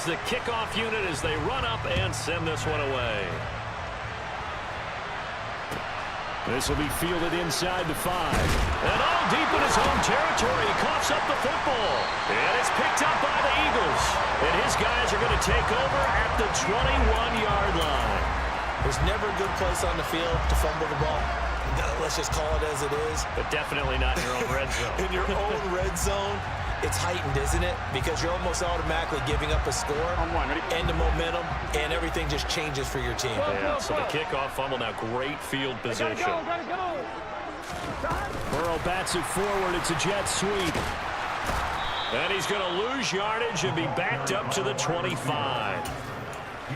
is the kickoff unit as they run up and send this one away. This will be fielded inside the 5. And all deep in his home territory. He coughs up the football. And it's picked up by the Eagles. And his guys are going to take over at the 21-yard line. There's never a good place on the field to fumble the ball. Let's just call it as it is. But definitely not in your own red zone. In your own red zone, it's heightened, isn't it? Because you're almost automatically giving up a score and the momentum, and everything just changes for your team. Yeah, so the kickoff fumble now, great field position. Gotta go. Burrow bats it forward. It's a jet sweep. And he's going to lose yardage and be backed up to the 25.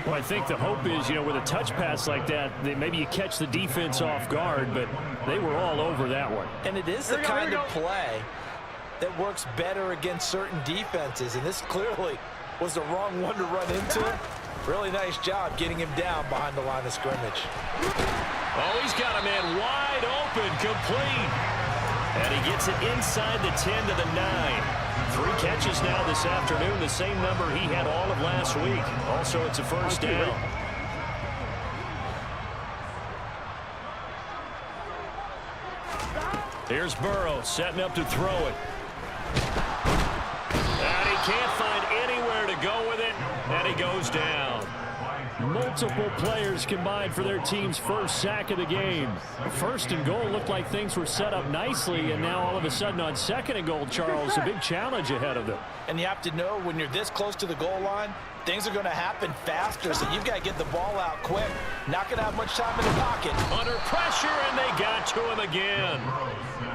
Well, I think the hope is, with a touch pass like that, maybe you catch the defense off guard, but they were all over that one. And it is the kind of play that works better against certain defenses, and this clearly was the wrong one to run into. Really nice job getting him down behind the line of scrimmage. Oh, he's got a man wide open, complete. And he gets it inside the 10 to the 9. 3 catches now this afternoon, the same number he had all of last week. Also, it's a first down. Here's Burrow setting up to throw it. And he can't find anywhere to go with it, and he goes down. Multiple players combined for their team's first sack of the game. First and goal looked like things were set up nicely, and now all of a sudden on second and goal, Charles, a big challenge ahead of them. And you have to know when you're this close to the goal line, things are going to happen faster, so you've got to get the ball out quick. Not going to have much time in the pocket. Under pressure, and they got to him again.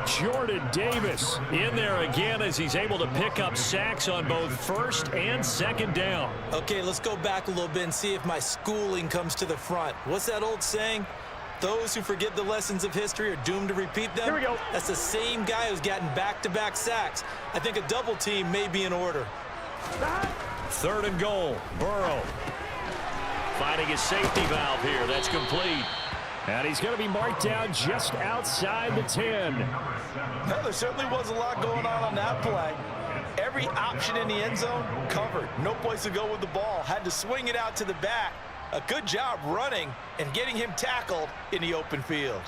Jordan Davis in there again as he's able to pick up sacks on both first and second down. Okay, let's go back a little bit and see if my schooling comes to the front. What's that old saying? Those who forget the lessons of history are doomed to repeat them. Here we go. That's the same guy who's gotten back-to-back sacks. I think a double team may be in order. Third and goal. Burrow finding his safety valve here. That's complete. And he's going to be marked down just outside the 10. No, there certainly was a lot going on that play. Every option in the end zone covered. No place to go with the ball. Had to swing it out to the back. A good job running and getting him tackled in the open field.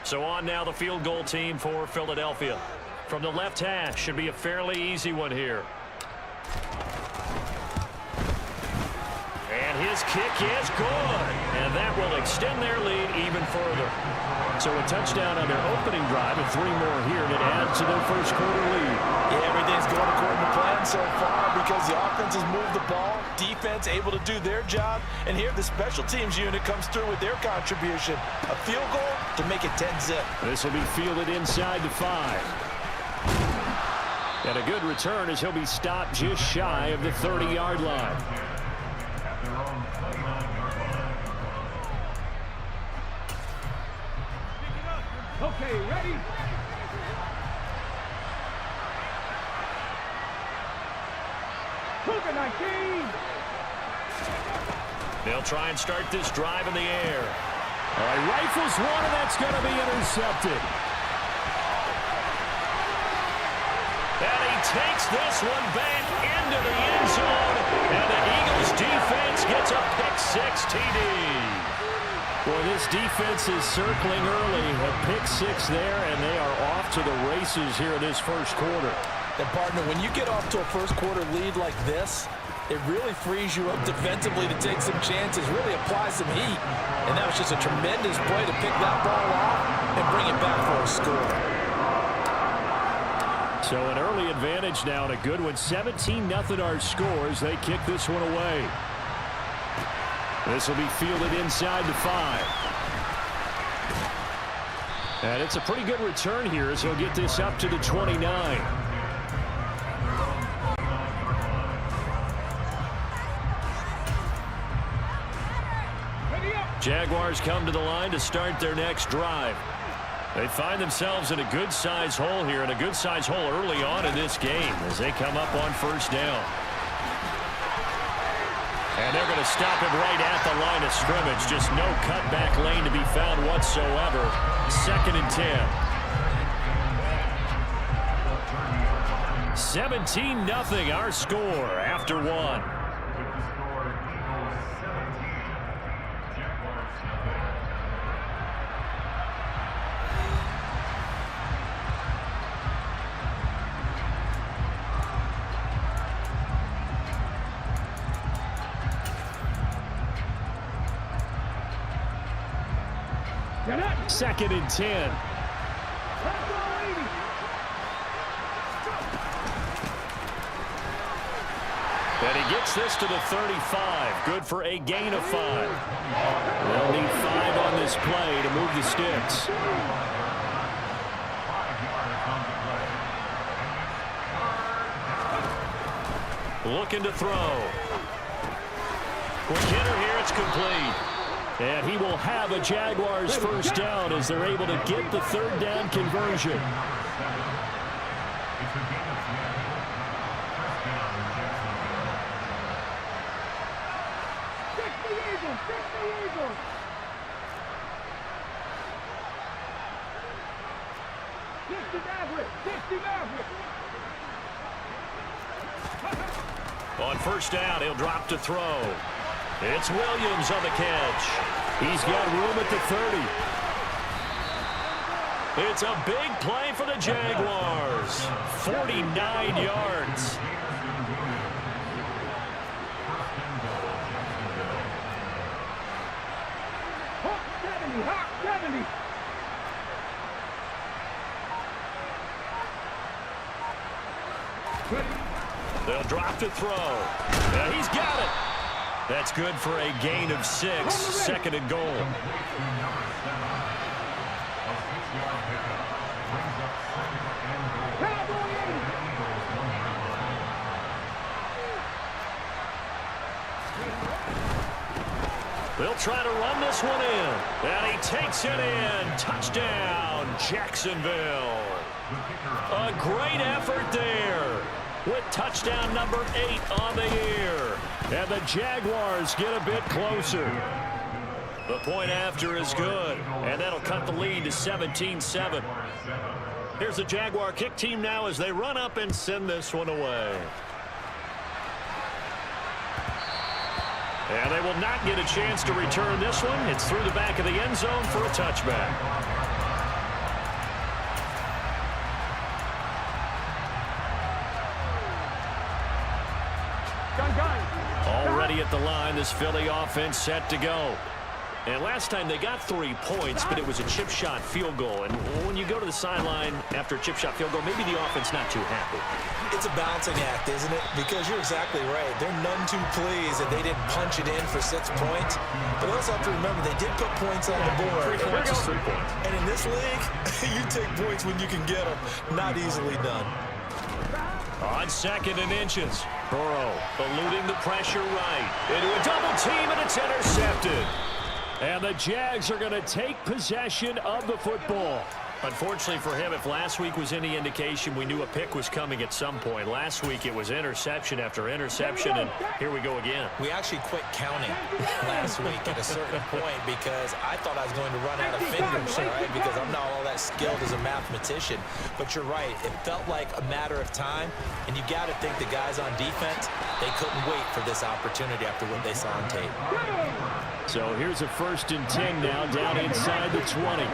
So on now the field goal team for Philadelphia. From the left hash, should be a fairly easy one here. And his kick is good. And that will extend their lead even further. So a touchdown on their opening drive and 3 more here that add to their first quarter lead. Yeah, everything's going according to plan so far because the offense has moved the ball, defense able to do their job, and here the special teams unit comes through with their contribution. A field goal to make it 10-zip. This will be fielded inside the 5. And a good return as he'll be stopped just shy of the 30-yard line. Okay, ready? Cougar 19. They'll try and start this drive in the air. All right, rifles one, and that's going to be intercepted. And he takes this one back into the end zone. And the Eagles defense gets a pick-6 TD. Boy, this defense is circling early. A pick-6 there, and they are off to the races here in this first quarter. And, partner, when you get off to a first-quarter lead like this, it really frees you up defensively to take some chances, really apply some heat. And that was just a tremendous play to pick that ball off and bring it back for a score. So an early advantage now and a good one. 17-0 our scores. They kick this one away. This will be fielded inside the 5. And it's a pretty good return here as he'll get this up to the 29. Jaguars come to the line to start their next drive. They find themselves in a good-sized hole here, and a good-sized hole early on in this game as they come up on first down. And they're going to stop him right at the line of scrimmage. Just no cutback lane to be found whatsoever. 2nd and 10. 17-0 our score after one. Second and 10. And he gets this to the 35. Good for a gain of 5. They'll need 5 on this play to move the sticks. Looking to throw. Quick hitter here, it's complete. And he will have a Jaguars first down as they're able to get the third down conversion. On first down, he'll drop to throw. It's Williams on the catch. He's got room at the 30. It's a big play for the Jaguars. 49 yards. They'll drop to throw. And he's got it. That's good for a gain of 6. Second and goal. They'll try to run this one in. And he takes it in. Touchdown, Jacksonville. A great effort there with touchdown number 8 on the year. And the Jaguars get a bit closer. The point after is good. And that'll cut the lead to 17-7. Here's the Jaguar kick team now as they run up and send this one away. And they will not get a chance to return this one. It's through the back of the end zone for a touchback. Already at the line, this Philly offense set to go. And last time they got 3 points, but it was a chip shot field goal. And when you go to the sideline after a chip shot field goal, maybe the offense not too happy. It's a balancing act, isn't it? Because you're exactly right. They're none too pleased that they didn't punch it in for 6 points. But also have to remember, they did put points on the board. 3 points is 3 points. And in this league, you take points when you can get them. Not easily done. On second and inches, Burrow eluding the pressure right. Into a double team, and it's intercepted. And the Jags are going to take possession of the football. Unfortunately for him, if last week was any indication, we knew a pick was coming at some point. Last week it was interception after interception, and here we go again. We actually quit counting last week at a certain point because I thought I was going to run out of fingers, right? Because I'm not all that skilled as a mathematician. But you're right. It felt like a matter of time, and you got to think the guys on defense, they couldn't wait for this opportunity after what they saw on tape. So here's a 1st and 10 now, down inside the 20.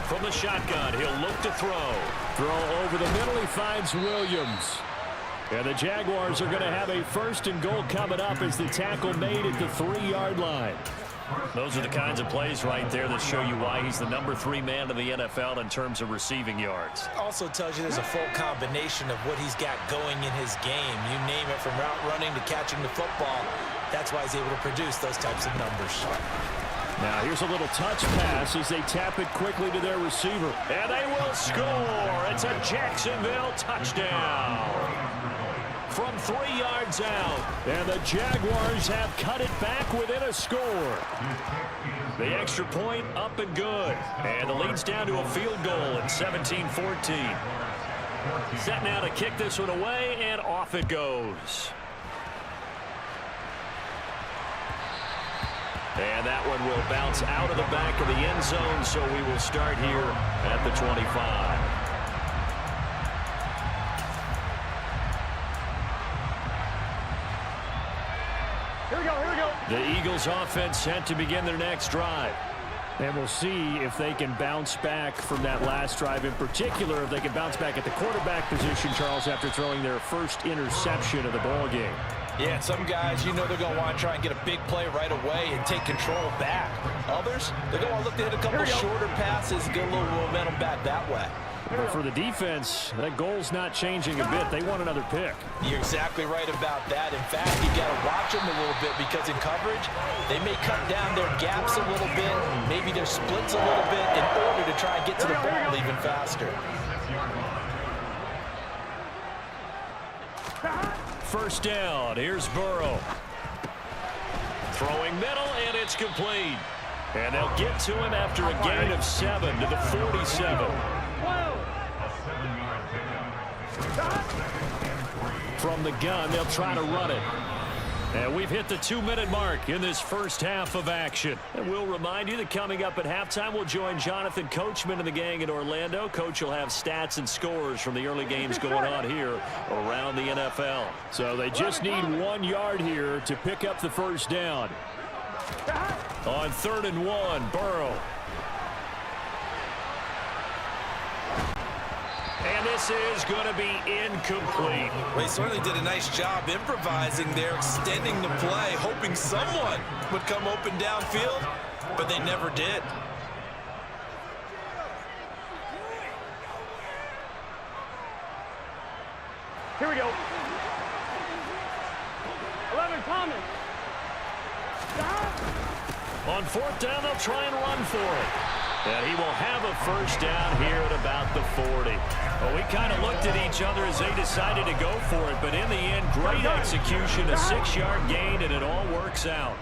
From the shotgun, he'll look to throw. Throw over the middle, he finds Williams. And the Jaguars are going to have a 1st and goal coming up as the tackle made at the 3-yard line. Those are the kinds of plays right there that show you why he's the number 3 man in the NFL in terms of receiving yards. Also tells you there's a full combination of what he's got going in his game. You name it, from route running to catching the football. That's why he's able to produce those types of numbers. Now here's a little touch pass as they tap it quickly to their receiver. And they will score. It's a Jacksonville touchdown. From 3 yards out. And the Jaguars have cut it back within a score. The extra point up and good. And the lead's down to a field goal at 17-14. Set now to kick this one away, and off it goes. And that one will bounce out of the back of the end zone, so we will start here at the 25. Here we go, here we go. The Eagles offense set to begin their next drive. And we'll see if they can bounce back from that last drive. In particular, if they can bounce back at the quarterback position, Charles, after throwing their first interception of the ball game. Yeah, and some guys, you know they're going to want to try and get a big play right away and take control back. Others, they're going to look to hit a couple shorter passes and get a little momentum back that way. But for the defense, that goal's not changing a bit. They want another pick. You're exactly right about that. In fact, you got to watch them a little bit because in coverage, they may cut down their gaps a little bit, maybe their splits a little bit in order to try and get to the ball even faster. First down. Here's Burrow. Throwing middle, and it's complete. And they'll get to him after a gain of 7 to the 47. From the gun, they'll try to run it. And we've hit the 2-minute mark in this first half of action. And we'll remind you that coming up at halftime, we'll join Jonathan Coachman and the gang in Orlando. Coach will have stats and scores from the early games going on here around the NFL. So they just need 1 yard here to pick up the first down. On 3rd and 1, Burrow. And this is going to be incomplete. Well, he certainly did a nice job improvising there, extending the play, hoping someone would come open downfield, but they never did. Here we go. 11, Thomas. On 4th down, they'll try and run for it. And he will have a first down here at about the 40. Well, we kind of looked at each other as they decided to go for it, but in the end, great execution, a 6-yard gain, and it all works out.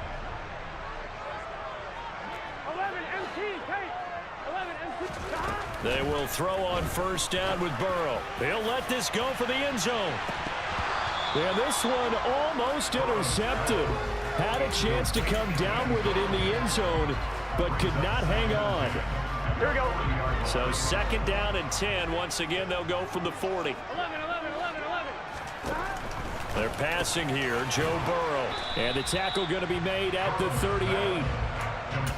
11, MT, take. 11, MT. They will throw on first down with Burrow. They'll let this go for the end zone. And this one almost intercepted. Had a chance to come down with it in the end zone, but could not hang on. Here we go. So 2nd down and 10. Once again, they'll go from the 40. 11, 11, 11, 11. They're passing here, Joe Burrow. And the tackle going to be made at the 38.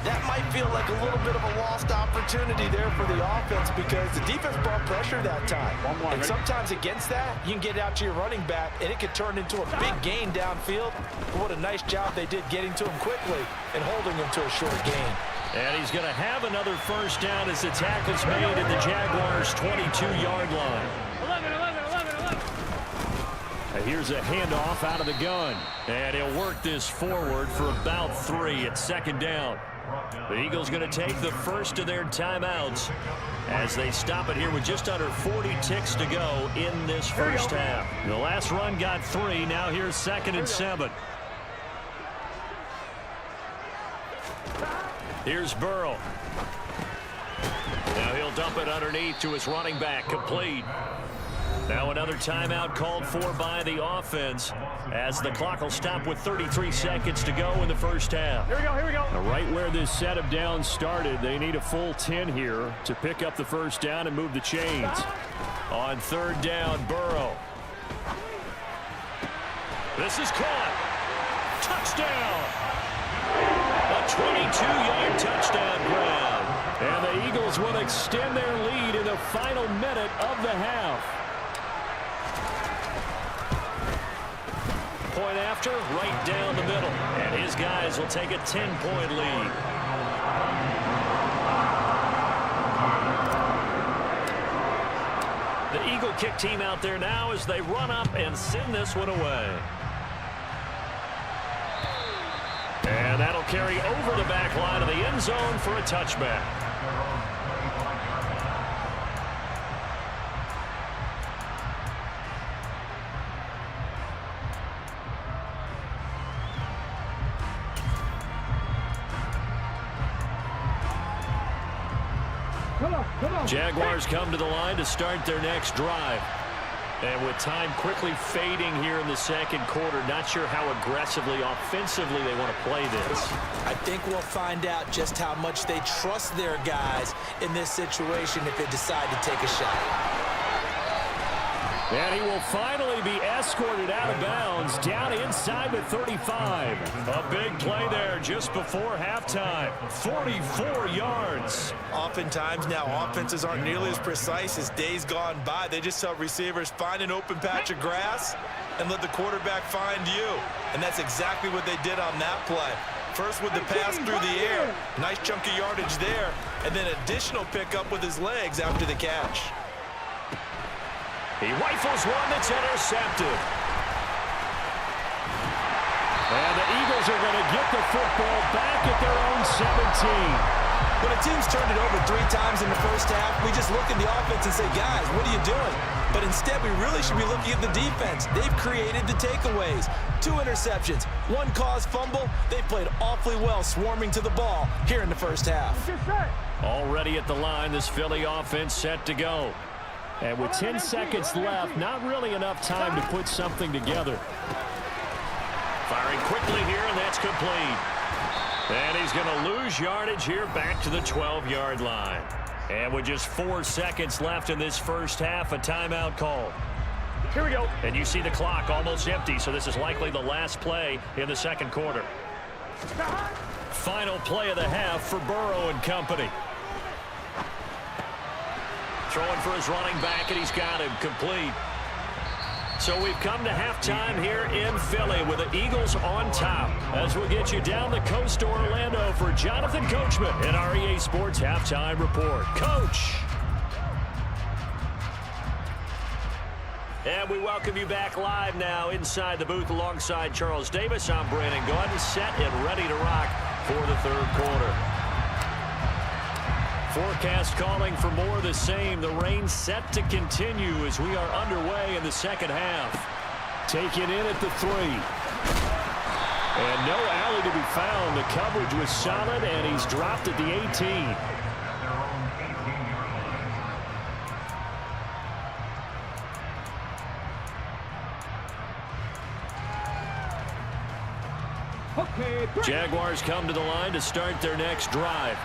That might feel like a little bit of a lost opportunity there for the offense because the defense brought pressure that time. And sometimes against that, you can get out to your running back, and it could turn into a big gain downfield. But what a nice job they did getting to him quickly and holding him to a short gain. And he's going to have another first down as the tackle's made at the Jaguars' 22-yard line. 11, 11, 11, 11. And here's a handoff out of the gun. And he'll work this forward for about 3 at 2nd down. The Eagles going to take the first of their timeouts as they stop it here with just under 40 ticks to go in this first half. The last run got 3. Now here's 2nd and 7. Here's Burrow. Now he'll dump it underneath to his running back, complete. Now another timeout called for by the offense as the clock will stop with 33 seconds to go in the first half. Here we go, here we go. Now, right where this set of downs started, they need a full 10 here to pick up the first down and move the chains. On 3rd down, Burrow. This is caught. Touchdown. A 22-yard touchdown grab. And the Eagles will extend their lead in the final minute of the half. Point after, right down the middle. And his guys will take a 10-point lead. The Eagle kick team out there now as they run up and send this one away. And that'll carry over the back line of the end zone for a touchback. Jaguars come to the line to start their next drive. And with time quickly fading here in the second quarter, not sure how aggressively, offensively they want to play this. I think we'll find out just how much they trust their guys in this situation if they decide to take a shot. And he will finally be escorted out of bounds down inside the 35. A big play there just before halftime. 44 yards. Oftentimes now offenses aren't nearly as precise as days gone by. They just help receivers find an open patch of grass and let the quarterback find you. And that's exactly what they did on that play. First with the pass through the air. Nice chunk of yardage there. And then additional pickup with his legs after the catch. He rifles one that's intercepted. And the Eagles are going to get the football back at their own 17. When a team's turned it over 3 times in the first half, we just look at the offense and say, guys, what are you doing? But instead, we really should be looking at the defense. They've created the takeaways. 2 interceptions, 1 caused fumble. They played awfully well swarming to the ball here in the first half. Already at the line, this Philly offense set to go. And with 10 seconds left, not really enough time to put something together. Firing quickly here, and that's complete. And he's going to lose yardage here back to the 12-yard line. And with just 4 seconds left in this first half, a timeout call. Here we go. And you see the clock almost empty, so this is likely the last play in the second quarter. Final play of the half for Burrow and company. Throwing for his running back, and he's got him complete. So we've come to halftime here in Philly with the Eagles on top. As we'll get you down the coast to Orlando for Jonathan Coachman in our EA Sports Halftime Report. Coach! And we welcome you back live now inside the booth alongside Charles Davis. I'm Brandon Gaudin, set and ready to rock for the third quarter. Forecast calling for more of the same. The rain set to continue as we are underway in the second half. Taken in at the 3. And no alley to be found. The coverage was solid, and he's dropped at the 18. Jaguars come to the line to start their next drive.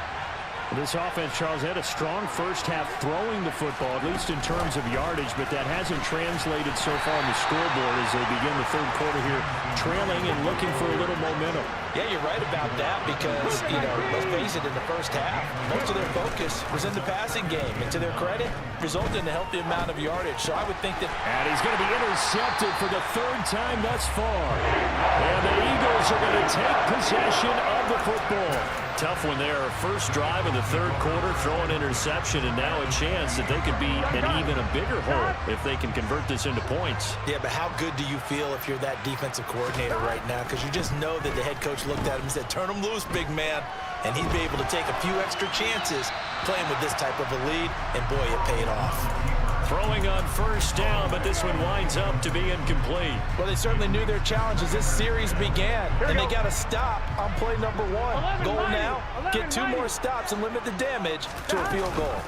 This offense, Charles, had a strong first half throwing the football, at least in terms of yardage, but that hasn't translated so far on the scoreboard as they begin the third quarter here, trailing and looking for a little momentum. Yeah, you're right about that because, let's face it, in the first half, most of their focus was in the passing game. And to their credit, resulted in a healthy amount of yardage. So I would think that... And he's going to be intercepted for the 3rd time thus far. And the Eagles are going to take possession of the football. Tough one there. First drive of the third quarter, throw an interception, and now a chance that they could be in even a bigger hole if they can convert this into points. Yeah, but how good do you feel if you're that defensive coordinator right now? Because you just know that the head coach looked at him and said, turn him loose, big man. And he'd be able to take a few extra chances playing with this type of a lead, and boy, it paid off. Throwing on first down, but this one winds up to be incomplete. Well, they certainly knew their challenge as this series began, and they got to stop on play number 1. Goal now, get 2 more stops and limit the damage to a field goal.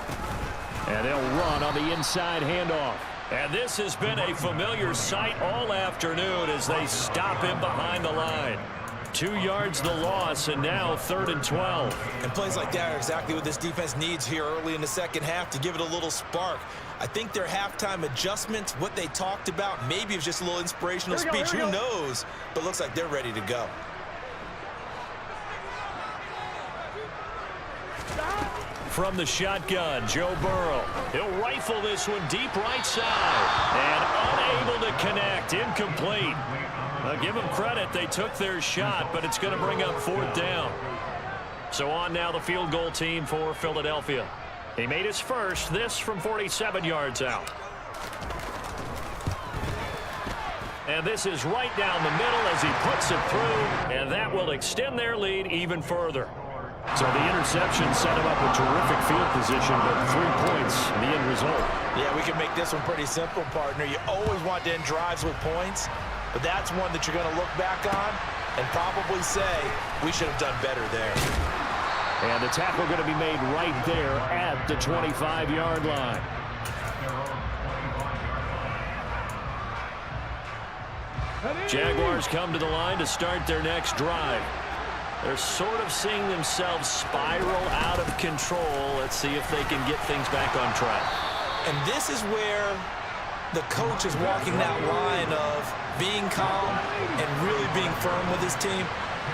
And they'll run on the inside handoff. And this has been a familiar sight all afternoon as they stop him behind the line. 2 yards the loss, and now 3rd and 12. And plays like that are exactly what this defense needs here early in the second half to give it a little spark. I think their halftime adjustments, what they talked about, maybe it was just a little inspirational speech. Who knows? But looks like they're ready to go. From the shotgun, Joe Burrow. He'll rifle this one deep right side. And unable to connect. Incomplete. Give them credit. They took their shot, but it's going to bring up 4th down. So on now the field goal team for Philadelphia. He made his first, this from 47 yards out. And this is right down the middle as he puts it through, and that will extend their lead even further. So the interception set him up a terrific field position, but 3 points, the end result. Yeah, we can make this one pretty simple, partner. You always want to end drives with points, but that's one that you're going to look back on and probably say, we should have done better there. And the tackle going to be made right there at the 25-yard line. Jaguars come to the line to start their next drive. They're sort of seeing themselves spiral out of control. Let's see if they can get things back on track. And this is where the coach is walking that line of being calm and really being firm with his team.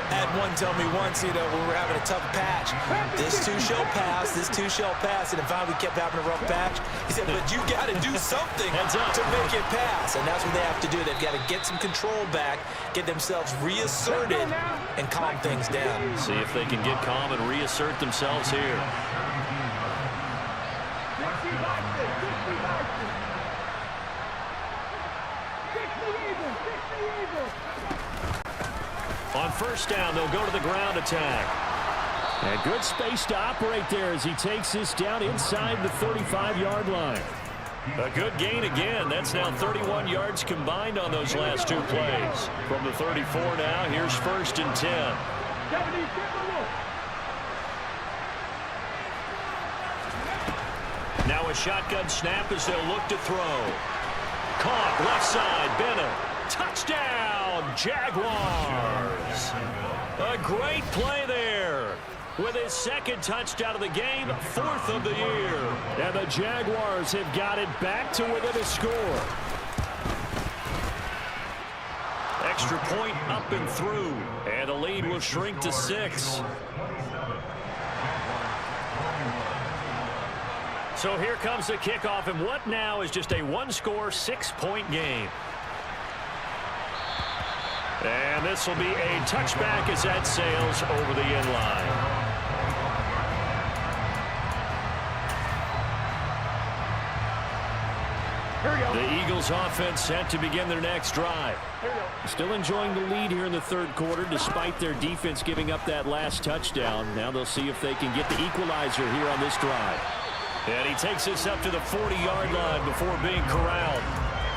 I had one tell me once, when we were having a tough patch, this too shall pass, this too shall pass. And if we kept having a rough patch, he said, but you got to do something to make it pass. And that's what they have to do. They've got to get some control back, get themselves reasserted, and calm things down. See if they can get calm and reassert themselves here. On first down, they'll go to the ground attack. And good space to operate there as he takes this down inside the 35-yard line. A good gain again. That's now 31 yards combined on those last two plays. From the 34 now, here's 1st and 10. Now a shotgun snap as they'll look to throw. Caught left side, Bennett. Touchdown, Jaguars. A great play there. With his second touchdown of the game, 4th of the year. And the Jaguars have got it back to within a score. Extra point up and through. And the lead will shrink to 6. So here comes the kickoff, and what now is just a one-score, 6-point game. And this will be a touchback as that sails over the end line. The Eagles offense set to begin their next drive. Still enjoying the lead here in the third quarter despite their defense giving up that last touchdown. Now they'll see if they can get the equalizer here on this drive. And he takes this up to the 40-yard line before being corralled.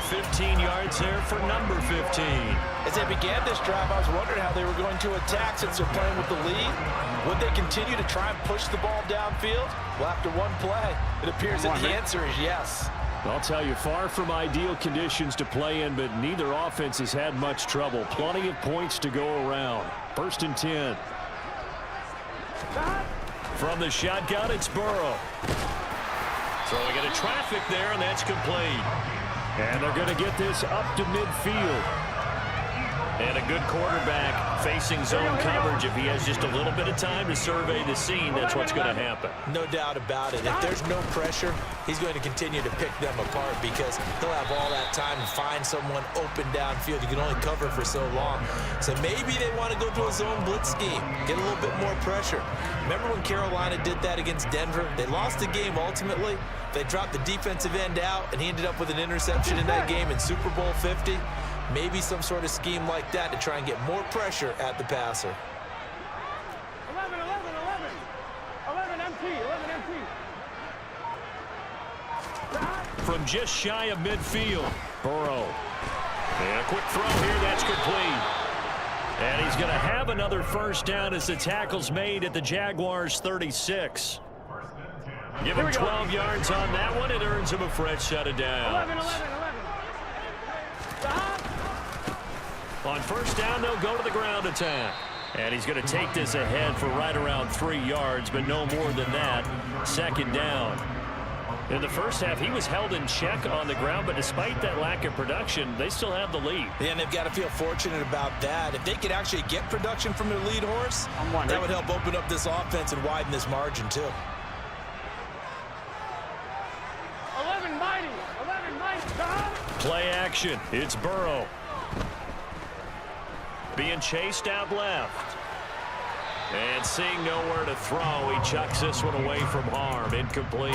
15 yards there for number 15. As they began this drive, I was wondering how they were going to attack since they're playing with the lead. Would they continue to try and push the ball downfield? Well, after one play, it appears that the answer is yes. I'll tell you, far from ideal conditions to play in, but neither offense has had much trouble. Plenty of points to go around. 1st and 10. From the shotgun, it's Burrow. Throwing into traffic there, and that's complete. And they're going to get this up to midfield. And a good quarterback facing zone coverage. If he has just a little bit of time to survey the scene, that's what's going to happen. No doubt about it. If there's no pressure, he's going to continue to pick them apart because he'll have all that time to find someone open downfield. You can only cover for so long. So maybe they want to go to a zone blitz scheme, get a little bit more pressure. Remember when Carolina did that against Denver? They lost the game ultimately. They dropped the defensive end out, and he ended up with an interception in that game in Super Bowl 50. Maybe some sort of scheme like that to try and get more pressure at the passer. 11 MT. From just shy of midfield, Burrow. And a quick throw here, that's complete. And he's going to have another first down as the tackle's made at the Jaguars' 36. Give him 12 yards on that one. It earns him a fresh set of downs. 11. On first down, they'll go to the ground attack. And he's going to take this ahead for right around 3 yards, but no more than that. 2nd down. In the first half, he was held in check on the ground, but despite that lack of production, they still have the lead. Yeah, and they've got to feel fortunate about that. If they could actually get production from their lead horse, that would help open up this offense and widen this margin, too. 11 mighty. Play action. It's Burrow. Being chased out left. And seeing nowhere to throw, he chucks this one away from harm. Incomplete.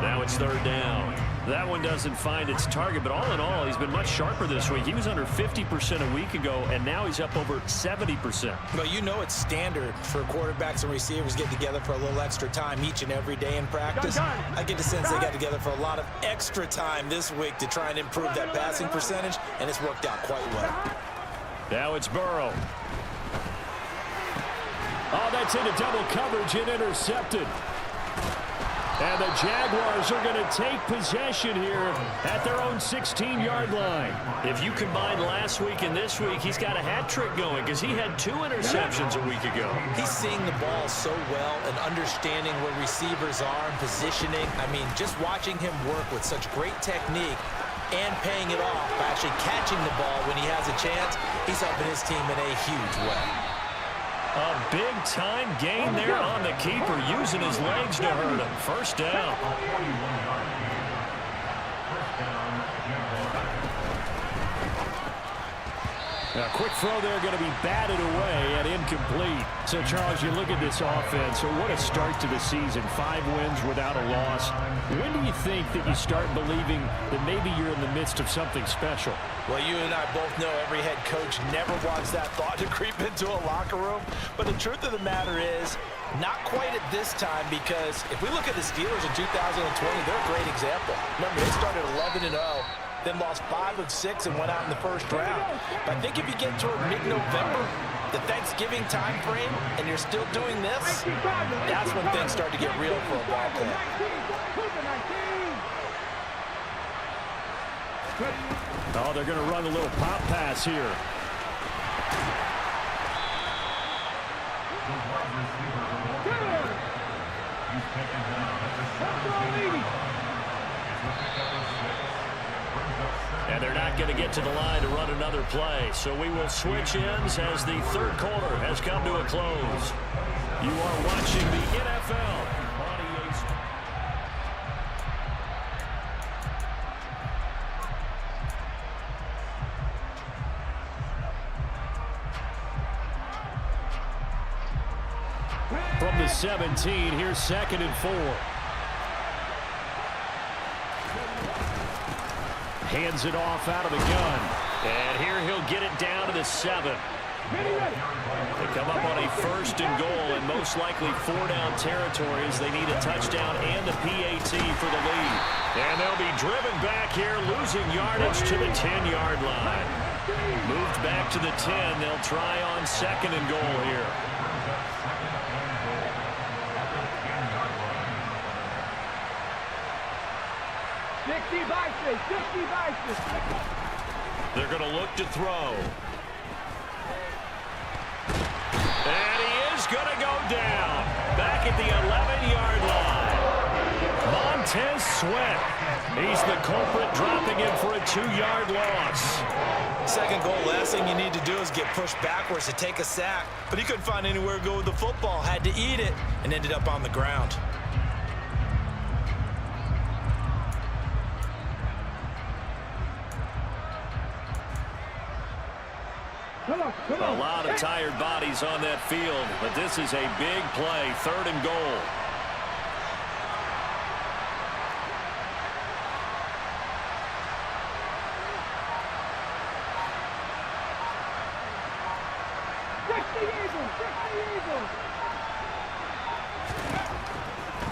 Now it's 3rd down. That one doesn't find its target, but all in all, he's been much sharper this week. He was under 50% a week ago, and now he's up over 70%. Well, you know it's standard for quarterbacks and receivers get together for a little extra time each and every day in practice. I get the sense they got together for a lot of extra time this week to try and improve that passing percentage, and it's worked out quite well. Now it's Burrow. Oh, that's into double coverage and intercepted. And the Jaguars are going to take possession here at their own 16-yard line. If you combine last week and this week, he's got a hat trick going because he had 2 interceptions a week ago. He's seeing the ball so well and understanding where receivers are and positioning. I mean, just watching him work with such great technique and paying it off by actually catching the ball when he has a chance, he's helping his team in a huge way. A big-time gain there on the keeper, using his legs to hurt him. First down. A quick throw there, going to be batted away and incomplete. So, Charles, you look at this offense, so what a start to the season. 5 wins without a loss. When do you think that you start believing that maybe you're in the midst of something special? Well, you and I both know every head coach never wants that thought to creep into a locker room. But the truth of the matter is, not quite at this time, because if we look at the Steelers in 2020, they're a great example. Remember, they started 11-0. Then lost 5 of 6 and went out in the first round. But I think if you get toward mid-November, the Thanksgiving time frame, and you're still doing this, that's when things start to get real for a ball club. Oh, they're going to run a little pop pass here. And they're not going to get to the line to run another play. So we will switch ends as the third quarter has come to a close. You are watching the NFL on EA Sports. From the 17, here's 2nd and 4. Hands it off out of the gun. And here he'll get it down to the 7. They come up on a 1st and goal, and most likely 4-down territory as they need a touchdown and a PAT for the lead. And they'll be driven back here, losing yardage to the 10-yard line. Moved back to the 10. They'll try on 2nd and goal here. They're going to look to throw. And he is going to go down. Back at the 11-yard line. Montez Sweat. He's the culprit, dropping him for a 2-yard loss. 2nd goal, last thing you need to do is get pushed backwards to take a sack. But he couldn't find anywhere to go with the football. Had to eat it and ended up on the ground. A lot of tired bodies on that field, but this is a big play, 3rd and goal.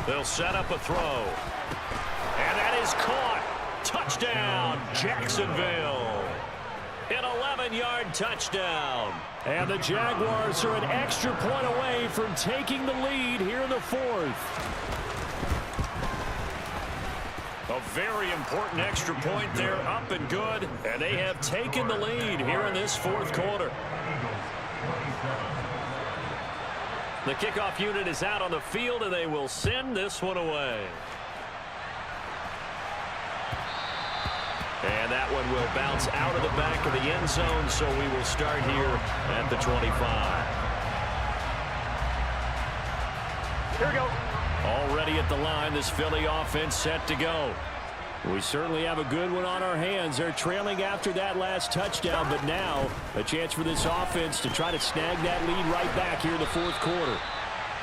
They'll set up a throw. And that is caught. Touchdown, Jacksonville. An 11-yard touchdown. And the Jaguars are an extra point away from taking the lead here in the 4th. A very important extra point there, up and good. And they have taken the lead here in this 4th quarter. The kickoff unit is out on the field, and they will send this one away. And that one will bounce out of the back of the end zone, so we will start here at the 25. Here we go. Already at the line, this Philly offense set to go. We certainly have a good one on our hands. They're trailing after that last touchdown, but now a chance for this offense to try to snag that lead right back here in the 4th quarter.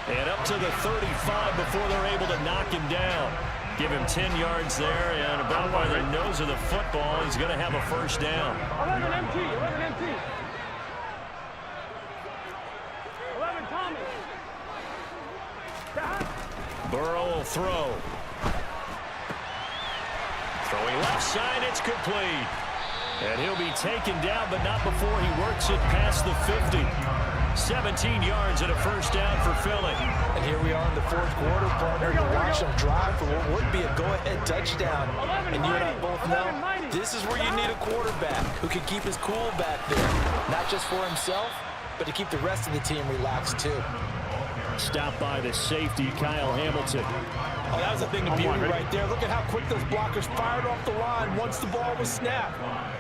And up to the 35 before they're able to knock him down. Give him 10 yards there, and about by the nose of the football, he's going to have a 1st down. 11 MT, 11 MT. 11 Thomas. Burrow will throw. Throwing left side, it's complete. And he'll be taken down, but not before he works it past the 50. 17 yards and a first down for Philly. And here we are in the fourth quarter, partner, to watch them drive for what would be a go-ahead touchdown. And you and I both know this is where you need a quarterback who can keep his cool back there, not just for himself, but to keep the rest of the team relaxed too. Stopped by the safety, Kyle Hamilton. Oh, that was a thing of beauty right there. Look at how quick those blockers fired off the line once the ball was snapped.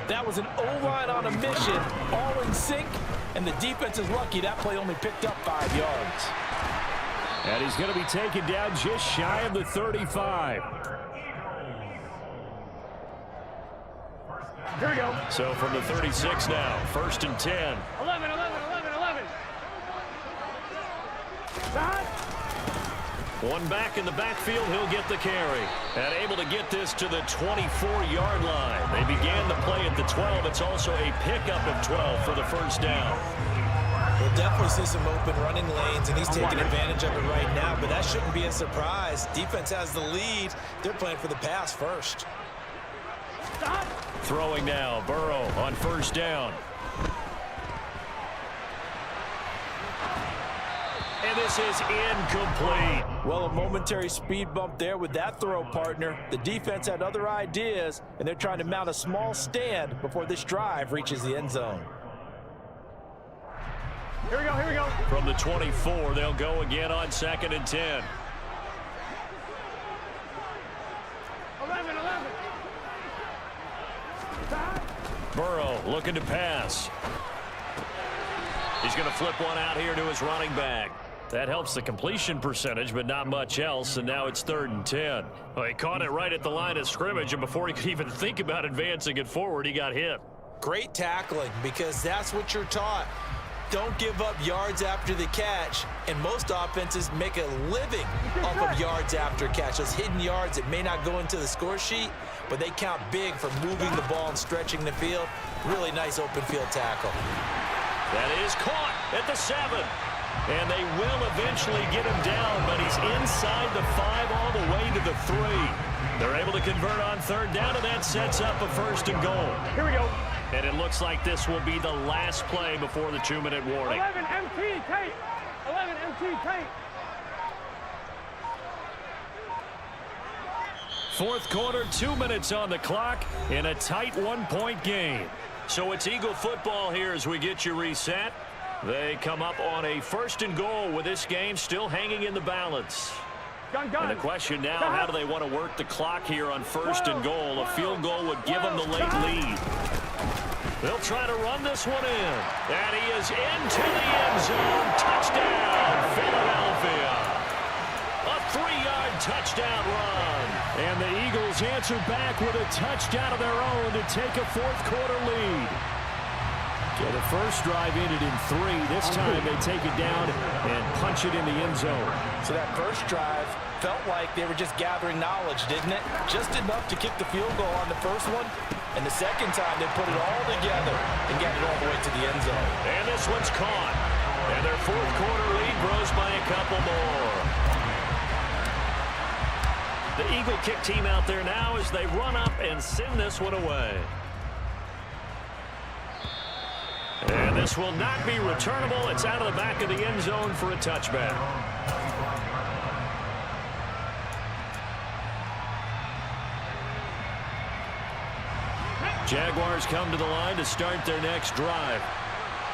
That was an O-line on a mission, all in sync, and the defense is lucky that play only picked up 5 yards. And he's going to be taken down just shy of the 35. Here we go. So from the 36 now, 1st and 10. 11. Stop. One back in the backfield, he'll get the carry. And able to get this to the 24-yard line. They began the play at the 12. It's also a pickup of 12 for the first down. We'll definitely see some open running lanes, and he's taking advantage of it right now, but that shouldn't be a surprise. Defense has the lead. They're playing for the pass first. Stop. Throwing now, Burrow on first down. And this is incomplete. Well, a momentary speed bump there with that throw, partner. The defense had other ideas, and they're trying to mount a small stand before this drive reaches the end zone. Here we go. From the 24, they'll go again on 2nd and 10. 11. Stop. Burrow looking to pass. He's going to flip one out here to his running back. That helps the completion percentage, but not much else, and now it's 3rd and 10. Well, he caught it right at the line of scrimmage, and before he could even think about advancing it forward, he got hit. Great tackling, because that's what you're taught. Don't give up yards after the catch, and most offenses make a living off of yards after catch. Those hidden yards that may not go into the score sheet, but they count big for moving the ball and stretching the field. Really nice open field tackle. That is caught at the 7. And they will eventually get him down, but he's inside the 5 all the way to the 3. They're able to convert on 3rd down, and that sets up a 1st and goal. Here we go. And it looks like this will be the last play before the 2-minute warning. 11 MT tape. 11 MT tape. Fourth quarter, 2 minutes on the clock in a tight 1-point game. So it's Eagle football here as we get you reset. They come up on a 1st and goal with this game still hanging in the balance. Gun. And the question now, how do they want to work the clock here on 1st and goal? A field goal would give them the late lead. They'll try to run this one in. And he is into the end zone. Touchdown, Philadelphia. A 3-yard touchdown run. And the Eagles answer back with a touchdown of their own to take a fourth quarter lead. So the first drive ended in 3. This time they take it down and punch it in the end zone. So that first drive felt like they were just gathering knowledge, didn't it? Just enough to kick the field goal on the first one. And the second time they put it all together and got it all the way to the end zone. And this one's caught. And their fourth quarter lead grows by a couple more. The Eagle kick team out there now as they run up and send this one away. And this will not be returnable. It's out of the back of the end zone for a touchback. Jaguars come to the line to start their next drive.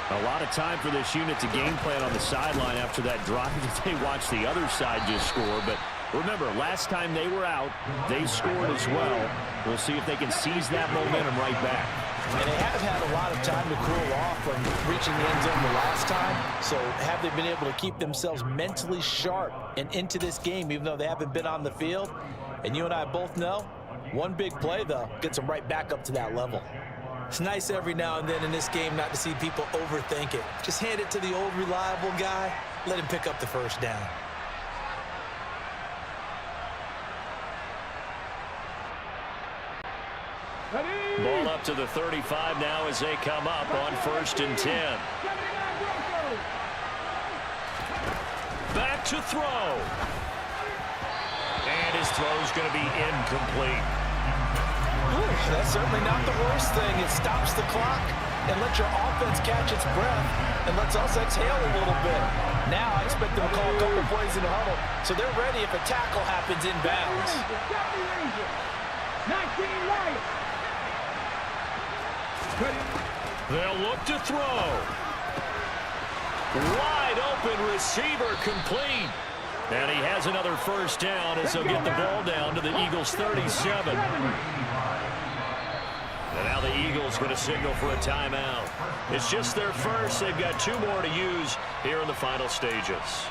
A lot of time for this unit to game plan on the sideline after that drive that they watched the other side just score. But remember, last time they were out, they scored as well. We'll see if they can seize that momentum right back. And they have had a lot of time to cool off from reaching the end zone the last time. So have they been able to keep themselves mentally sharp and into this game, even though they haven't been on the field? And you and I both know, one big play, though, gets them right back up to that level. It's nice every now and then in this game not to see people overthink it. Just hand it to the old reliable guy, let him pick up the first down. Ball up to the 35 now as they come up on 1st and 10. Back to throw. And his throw's going to be incomplete. That's certainly not the worst thing. It stops the clock, and let your offense catch its breath, and lets us exhale a little bit. Now I expect them to call a couple plays in the huddle, so they're ready if a tackle happens inbounds. 19 right. They'll look to throw. Wide open receiver complete. And he has another first down as they'll get the ball down to the Eagles' 37. And now the Eagles going to signal for a timeout. It's just their first. They've got 2 more to use here in the final stages.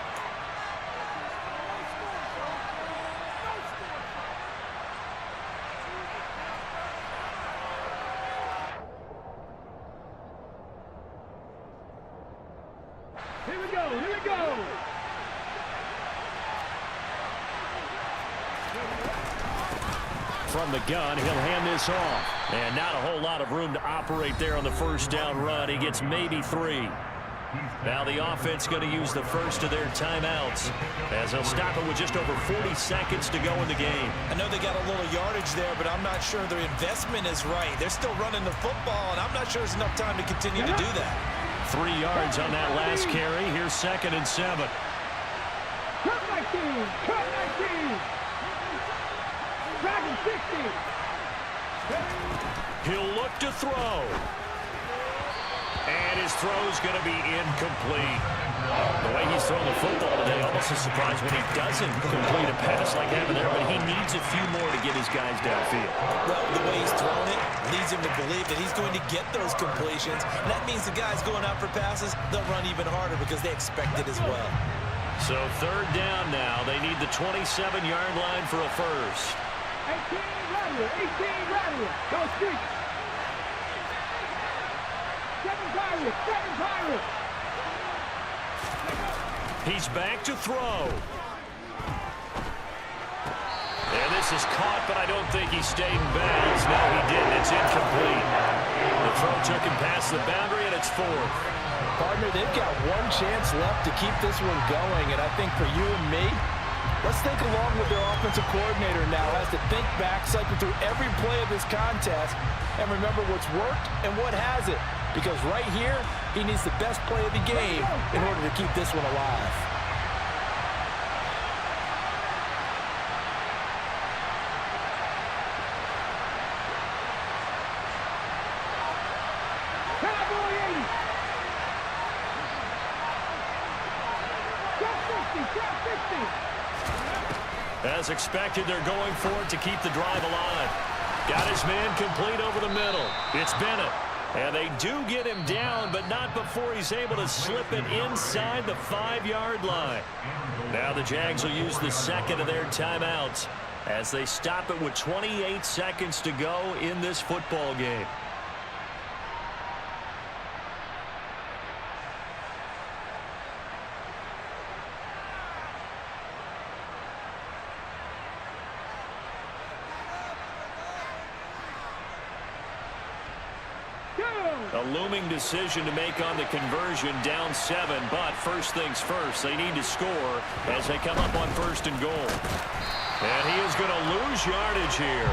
Here we go, here we go. From the gun, he'll hand this off. And not a whole lot of room to operate there on the first down run. He gets maybe 3. Now the offense going to use the first of their timeouts as they'll stop it with just over 40 seconds to go in the game. I know they got a little yardage there, but I'm not sure their investment is right. They're still running the football, and I'm not sure there's enough time to continue to do that. 3 yards on that last carry. Here's 2nd and 7. Cut 19, cut 19. Dragon 60. He'll look to throw. And his throw's going to be incomplete. The way he's throwing the football today, almost a surprise when he doesn't complete a pass like that there, but he needs a few more to get his guys downfield. Well, the way he's throwing it leads him to believe that he's going to get those completions. And that means the guys going out for passes, they'll run even harder because they expect it as well. So 3rd down now. They need the 27-yard line for a first. 18 right here, 18 right here. Go streak. 7 Pirates, 7 Pirates. He's back to throw. And this is caught, but I don't think he stayed in bounds. No, he didn't. It's incomplete. The throw took him past the boundary, and it's 4th. Partner, they've got 1 chance left to keep this one going, and I think for you and me, let's think along with their offensive coordinator now as to think back, cycle through every play of this contest, and remember what's worked and what hasn't. Because right here, he needs the best play of the game in order to keep this one alive. Cowboy 80. Drop 60, drop 60. As expected, they're going for it to keep the drive alive. Got his man complete over the middle. It's Bennett. And they do get him down, but not before he's able to slip it inside the 5-yard line. Now the Jags will use the 2nd of their timeouts as they stop it with 28 seconds to go in this football game. A looming decision to make on the conversion, down 7, but first things first, they need to score as they come up on 1st and goal. And he is going to lose yardage here.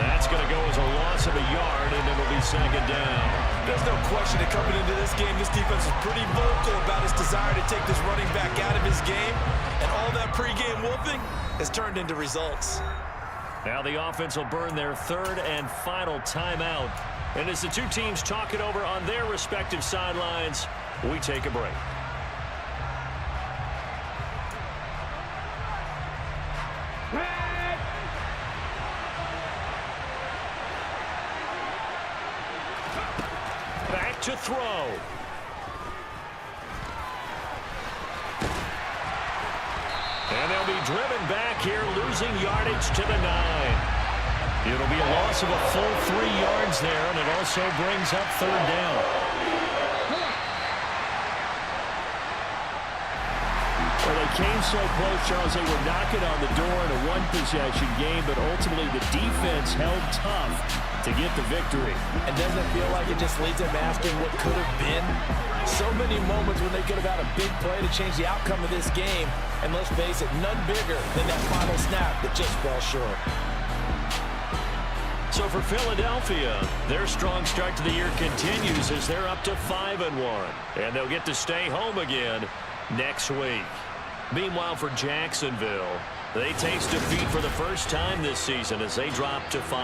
That's going to go as a loss of a yard, and it'll be 2nd down. There's no question that coming into this game, this defense is pretty vocal about its desire to take this running back out of his game, and all that pregame whooping has turned into results. Now the offense will burn their 3rd and final timeout. And as the 2 teams talk it over on their respective sidelines, we take a break. Back to throw. And they'll be driven back here, losing yardage to the 9. It'll be a loss of a full 3 yards there, and it also brings up 3rd down. Well, they came so close, Charles. They were knocking on the door in a 1-possession game, but ultimately the defense held tough to get the victory. And doesn't it feel like it just leaves them asking what could have been? So many moments when they could have had a big play to change the outcome of this game. And let's face it, none bigger than that final snap that just fell short. So for Philadelphia, their strong start to the year continues as they're up to 5-1. And they'll get to stay home again next week. Meanwhile, for Jacksonville, they taste defeat for the first time this season as they drop to 5.